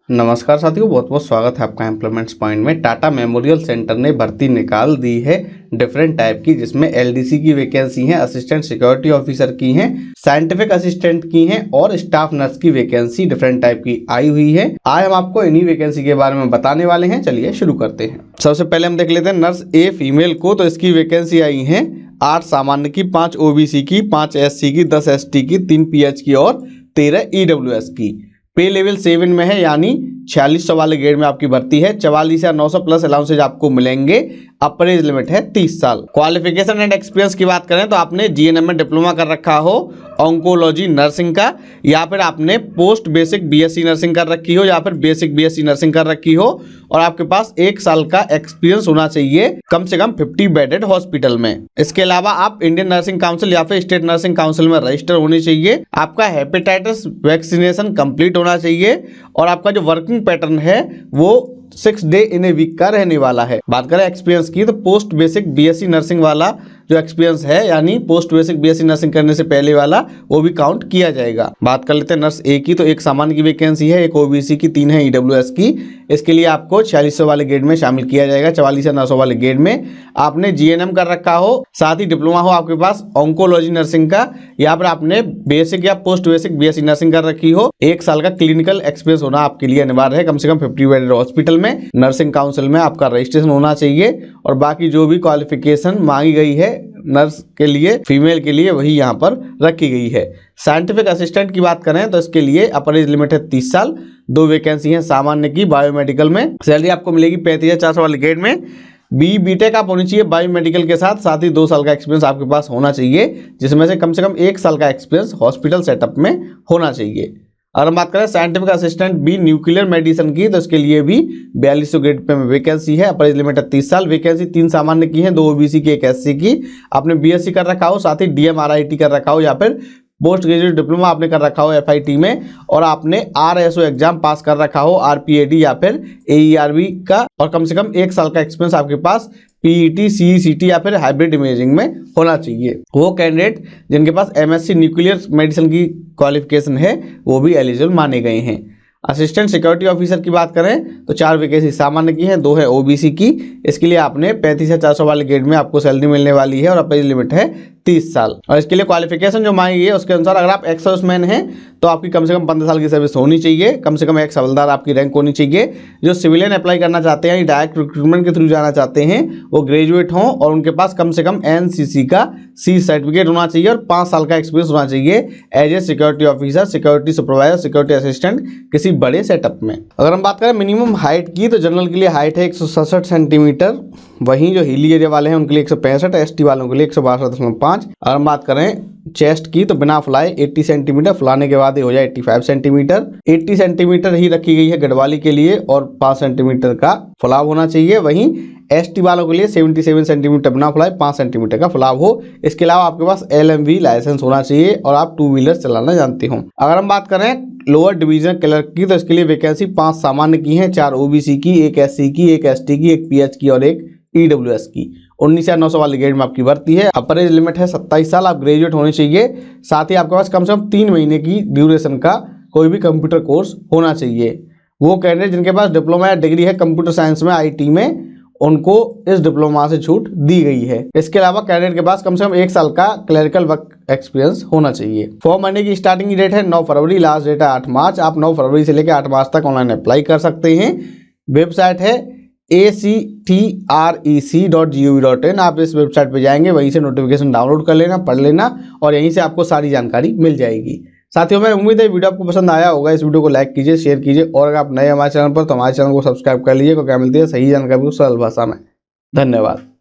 नमस्कार साथियों, बहुत बहुत स्वागत है आपका एम्प्लॉयमेंट्स पॉइंट में। टाटा मेमोरियल सेंटर ने भर्ती निकाल दी है डिफरेंट टाइप की, जिसमें एलडीसी की वैकेंसी है, असिस्टेंट सिक्योरिटी ऑफिसर की है, साइंटिफिक असिस्टेंट की है और स्टाफ नर्स की वैकेंसी डिफरेंट टाइप की आई हुई है। आज हम आपको इन्हीं वैकेंसी के बारे में बताने वाले हैं। चलिए शुरू करते हैं। सबसे पहले हम देख लेते हैं नर्स ए फीमेल को। तो इसकी वैकेंसी आई है 8 सामान्य की, 5 ओबीसी की, 5 एससी की, 10 एसटी की, 3 पीएच की और 13 ईडब्ल्यूएस की। पे लेवल 7 में है, यानी 4600 वाले ग्रेड में आपकी भर्ती है। 44,900 प्लस अलाउंसेज आपको मिलेंगे। अपर एज लिमिट है 30 साल। क्वालिफिकेशन एंड एक्सपीरियंस की बात करें तो आपने जीएनएम में डिप्लोमा कर रखा हो ऑन्कोलॉजी नर्सिंग का, या फिर आपने पोस्ट बेसिक बीएससी नर्सिंग कर रखी हो, या फिर बेसिक बीएससी नर्सिंग कर रखी हो, और आपके पास 1 साल का एक्सपीरियंस होना चाहिए कम से कम 50 बेडेड हॉस्पिटल में। इसके अलावा आप इंडियन नर्सिंग काउंसिल या फिर स्टेट नर्सिंग काउंसिल में रजिस्टर होनी चाहिए। आपका हेपेटाइटिस वैक्सीनेशन कंप्लीट होना चाहिए और आपका जो वर्किंग पैटर्न है वो 6 डे इन ए वीक का रहने वाला है। बात करें एक्सपीरियंस की तो पोस्ट बेसिक बीएससी नर्सिंग वाला जो एक्सपीरियंस है, यानी पोस्ट बेसिक बीएससी नर्सिंग करने से पहले वाला, वो भी काउंट किया जाएगा। बात कर लेते हैं नर्स ए की। तो 1 सामान्य की वैकेंसी है, 1 ओबीसी की, 3 है ईडब्ल्यूएस की। इसके लिए आपको 4600 वाले ग्रेड में शामिल किया जाएगा। 44,900 वाले ग्रेड में आपने जीएनएम कर रखा हो, साथ ही डिप्लोमा हो आपके पास ऑन्कोलॉजी नर्सिंग का, या फिर आपने बेसिक या पोस्ट बेसिक बीएससी नर्सिंग कर रखी हो। 1 साल का क्लिनिकल एक्सपीरियंस होना आपके लिए अनिवार्य है। कम से कम 50 बेडेड हॉस्पिटल में नर्सिंग काउंसिल में आपका रजिस्ट्रेशन होना चाहिए। और बाकी जो भी क्वालिफिकेशन मांगी गई है नर्स के लिए, फीमेल के लिए, वही यहाँ पर रखी गई है। साइंटिफिक असिस्टेंट की बात करें तो इसके लिए अपर एज लिमिट है 30 साल। 2 वैकेंसी है सामान्य की, बायोमेडिकल में सैलरी आपको मिलेगी 35,400 वाले ग्रेड में। बीटेक आप होनी चाहिए बायोमेडिकल के साथ ही 2 साल का एक्सपीरियंस आपके पास होना चाहिए, जिसमें से कम 1 साल का एक्सपीरियंस हॉस्पिटल सेटअप में होना चाहिए। अगर हम बात करें scientific assistant B nuclear medicine की, तो इसके लिए भी 4200 ग्रेड पे वैकेंसी है। अपर एज लिमिट है 30 साल। वैकेंसी 3 सामान्य की है, 2 ओबीसी की, 1 एससी की। आपने बीएससी कर रखा हो, साथ ही डीएमआरआईटी कर रखा हो, या फिर पोस्ट ग्रेजुएट डिप्लोमा आपने कर रखा हो एफआईटी में, और आपने आरएसओ एग्जाम पास कर रखा हो, आरपीएडी या फिर एईआरबी का, और कम से कम 1 साल का एक्सपीरियंस आपके पास पीईटी, सीईसीटी या फिर हाइब्रिड इमेजिंग में होना चाहिए। वो कैंडिडेट जिनके पास एमएससी न्यूक्लियर मेडिसिन की क्वालिफिकेशन है वो भी एलिजिबल माने गए हैं। असिस्टेंट सिक्योरिटी ऑफिसर की बात करें तो 4 वैकेंसी सामान्य की है, 2 है ओबीसी की। इसके लिए आपने 35,400 वाले ग्रेड में आपको सैलरी मिलने वाली है और अपर एज लिमिट है 30 साल। और इसके लिए क्वालिफिकेशन जो मांगी है उसके अनुसार अगर आप एक्स सर्विसमैन हैं तो आपकी कम से कम 15 साल की सर्विस होनी चाहिए। कम से कम एक हवलदार आपकी रैंक होनी चाहिए। जो सिविलियन अप्लाई करना चाहते हैं, डायरेक्ट रिक्रूटमेंट के थ्रू जाना चाहते हैं, वो ग्रेजुएट हों और उनके पास कम से कम एनसीसी का सी सर्टिफिकेट होना चाहिए और 5 साल का एक्सपीरियंस होना चाहिए as a security officer, security supervisor, security assistant किसी बड़े सेटअप में। अगर हम बात करें मिनिमम हाइट की तो जनरल के लिए हाइट है 167 सेंटीमीटर, वहीं जो हिली एरिया वाले हैं उनके लिए 165, एसटी वालों के लिए 162.5। अगर हम बात करें चेस्ट की तो बिना फुलाए 80 सेंटीमीटर, फुलाने के बाद ये हो जाए 85 सेंटीमीटर। 80 सेंटीमीटर ही रखी गई है गढ़वाली के लिए और 5 सेंटीमीटर का फुलाव होना चाहिए। वहीं एसटी वालों के लिए 77 सेंटीमीटर बिना फुलाए, 5 सेंटीमीटर का फुलाव हो। इसके अलावा आपके पास एलएमवी लाइसेंस होना चाहिए और आप 2 व्हीलर चलाना जानते हो। अगर हम बात करें लोअर डिवीजन क्लर्क की तो इसके लिए वैकेंसी 5 सामान्य की है, 4 ओबीसी की, 1 एससी की, 1 एसटी की, 1 पीएच की और 1 ईडब्ल्यूएस की। 19,900 वाले ग्रेड में आपकी भर्ती है। अपर एज लिमिट है 27 साल। आप ग्रेजुएट होने चाहिए। साथ ही आपके पास कम से कम 3 महीने की ड्यूरेशन का कोई भी कंप्यूटर कोर्स होना चाहिए। वो कैंडिडेट जिनके पास डिप्लोमा या डिग्री है कंप्यूटर साइंस में, आईटी में, उनको इस डिप्लोमा से छूट दी गई है। इसके अलावा कैंडिडेट के पास कम से कम 1 साल का क्लरिकल वर्क एक्सपीरियंस होना चाहिए। फॉर्म भरने की स्टार्टिंग डेट है 9 फरवरी, लास्ट डेट है 8 मार्च। आप 9 फरवरी से लेकर 8 मार्च तक ऑनलाइन अप्लाई कर सकते हैं। वेबसाइट है actrec.gov.in। आप इस वेबसाइट पे जाएंगे, वहीं से नोटिफिकेशन डाउनलोड कर लेना, पढ़ लेना और यहीं से आपको सारी जानकारी मिल जाएगी। साथियों, मैं उम्मीद है वीडियो आपको पसंद आया होगा। इस वीडियो को लाइक कीजिए, शेयर कीजिए और अगर आप नए हमारे चैनल पर तो हमारे चैनल को सब्सक्राइब कर लीजिए, क्योंकि मिलती है सही जानकारी सरल भाषा में। धन्यवाद।